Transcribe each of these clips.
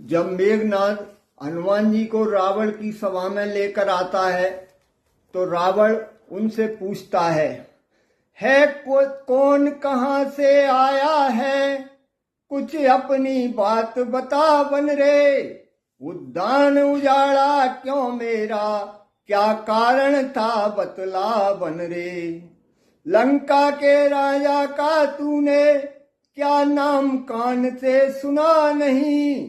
जब मेघनाद हनुमान जी को रावण की सभा में लेकर आता है तो रावण उनसे पूछता है कौन कहाँ से आया है, कुछ अपनी बात बता बन रे। उद्यान उजाड़ा क्यों मेरा, क्या कारण था बतला बन रे। लंका के राजा का तूने क्या नाम कान से सुना नहीं,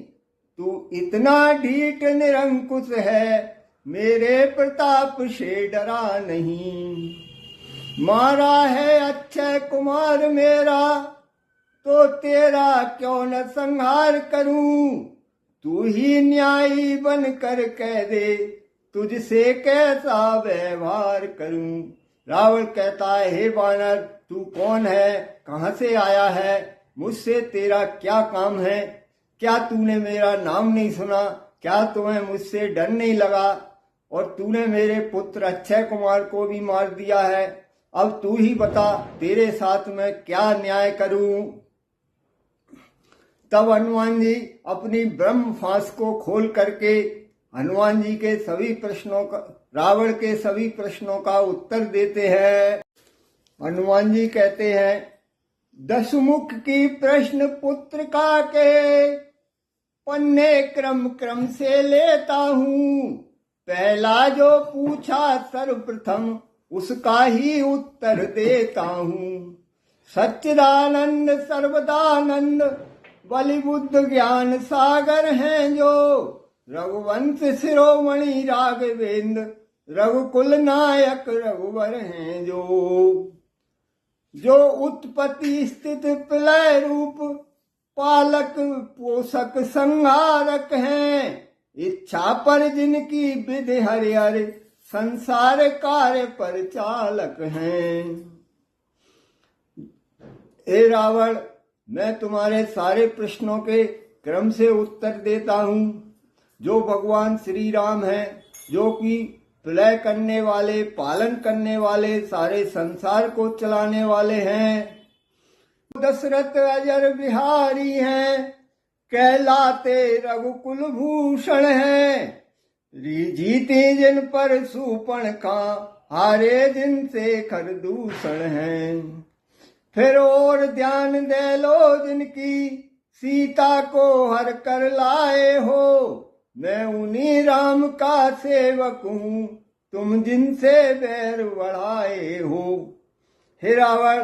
तू इतना ढीठ निरंकुश है मेरे प्रताप से डरा नहीं। मारा है अक्षय कुमार मेरा तो तेरा क्यों न संहार करूं, तू ही न्यायी बन कर कह दे तुझसे कैसा व्यवहार करूं। रावण कहता है, हे वानर तू कौन है, कहाँ से आया है, मुझसे तेरा क्या काम है, क्या तूने मेरा नाम नहीं सुना, क्या तुम्हें मुझसे डर नहीं लगा, और तूने मेरे पुत्र अक्षय कुमार को भी मार दिया है। अब तू ही बता तेरे साथ मैं क्या न्याय करूं। तब हनुमान जी अपनी ब्रह्म फांस को खोल करके हनुमान जी के सभी प्रश्नों का, रावण के सभी प्रश्नों का उत्तर देते हैं। हनुमान जी कहते हैं, 10 मुख की प्रश्न पुत्र का के, पन्ने क्रम क्रम से लेता हूँ। पहला जो पूछा सर्वप्रथम उसका ही उत्तर देता हूँ। सच्चिदानंद सर्वदानंद बलि बुद्ध ज्ञान सागर हैं जो, रघुवंश शिरोमणि राघवेंद्र रघुकुल नायक रघुवर हैं जो उत्पत्ति स्थित प्रलय रूप पालक पोषक संहारक हैं। इच्छा पर जिनकी विधि हरि हरि संसार कार्य पर चालक हैं। हे रावण, मैं तुम्हारे सारे प्रश्नों के क्रम से उत्तर देता हूँ। जो भगवान श्री राम हैं, जो कि प्रलय करने वाले, पालन करने वाले, सारे संसार को चलाने वाले हैं। दशरथ अजर बिहारी हैं, कहलाते रघुकुल भूषण हैं। जीते जिन पर सूपण का, हारे जिन से खरदूषण हैं। फिर और ध्यान दे लो जिनकी, सीता को हर कर लाए हो। मैं उन्हीं राम का सेवक हूँ, तुम जिनसे बैर बढ़ाए हो। हे रावण,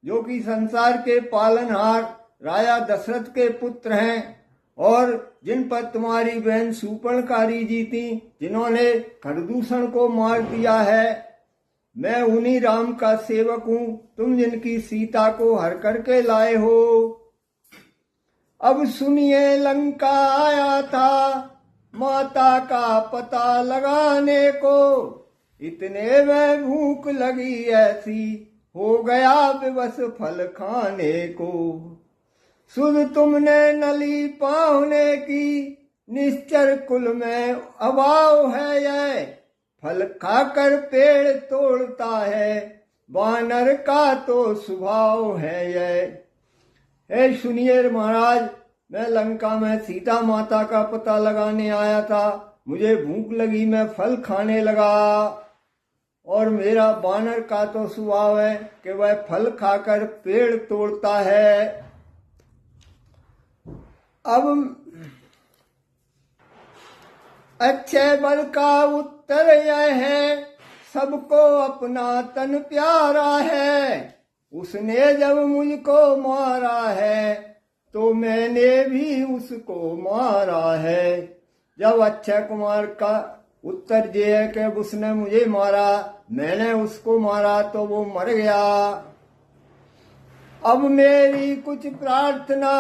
जो कि संसार के पालनहार राजा दशरथ के पुत्र हैं और जिन पर तुम्हारी बहन सूर्पणखा जीती, जिन्होंने खरदूषण को मार दिया है, मैं उन्हीं राम का सेवक हूँ, तुम जिनकी सीता को हर करके लाए हो। अब सुनिए लंका आया था माता का पता लगाने को, इतने में भूख लगी ऐसी हो गया विवश फल खाने को। सुध तुमने नली पावने की, निश्चर कुल में अभाव है यह। फल खाकर पेड़ तोड़ता है, वानर का तो स्वभाव है यह। हे सुनिए महाराज, मैं लंका में सीता माता का पता लगाने आया था। मुझे भूख लगी, मैं फल खाने लगा, और मेरा वानर का तो स्वभाव है कि वह फल खाकर पेड़ तोड़ता है। अब अक्षय बल का उत्तर यह है, सबको अपना तन प्यारा है। उसने जब मुझको मारा है तो मैंने भी उसको मारा है। जब अक्षय कुमार का उत्तर ये है कि उसने मुझे मारा, मैंने उसको मारा, तो वो मर गया। अब मेरी कुछ प्रार्थना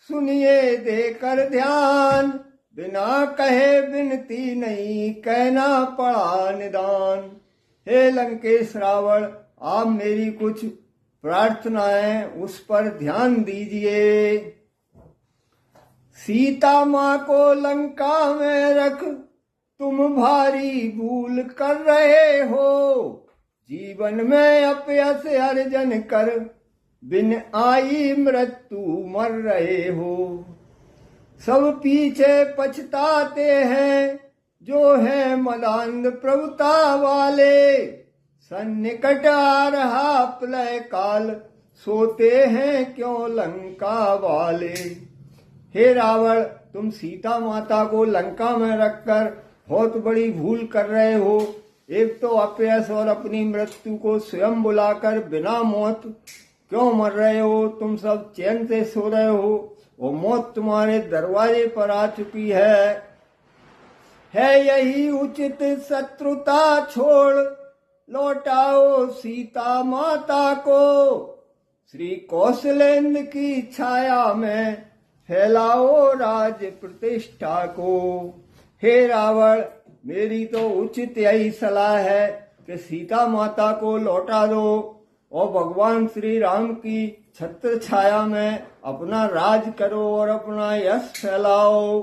सुनिए देकर ध्यान, बिना कहे विनती नहीं कहना पड़ा निदान। हे लंकेश रावण, आप मेरी कुछ प्रार्थनाएं उस पर ध्यान दीजिए। सीता माँ को लंका में रख तुम भारी भूल कर रहे हो। जीवन में अपयश अर्जन कर बिन आई मृत्यु मर रहे हो। सब पीछे पछताते हैं जो है मदांध प्रभुता वाले। सन्निकट आ रहा प्रलय काल, सोते हैं क्यों लंका वाले। हे रावण, तुम सीता माता को लंका में रखकर बहुत बड़ी भूल कर रहे हो। एक तो अपयश और अपनी मृत्यु को स्वयं बुलाकर बिना मौत क्यों मर रहे हो। तुम सब चैन से सो रहे हो, वो मौत तुम्हारे दरवाजे पर आ चुकी है यही उचित शत्रुता छोड़ लौटाओ सीता माता को। श्री कौशलेंद्र की छाया में फैलाओ राज प्रतिष्ठा को। हे रावण, मेरी तो उचित यही सलाह है कि सीता माता को लौटा दो और भगवान श्री राम की छत्र छाया में अपना राज करो और अपना यश फैलाओ।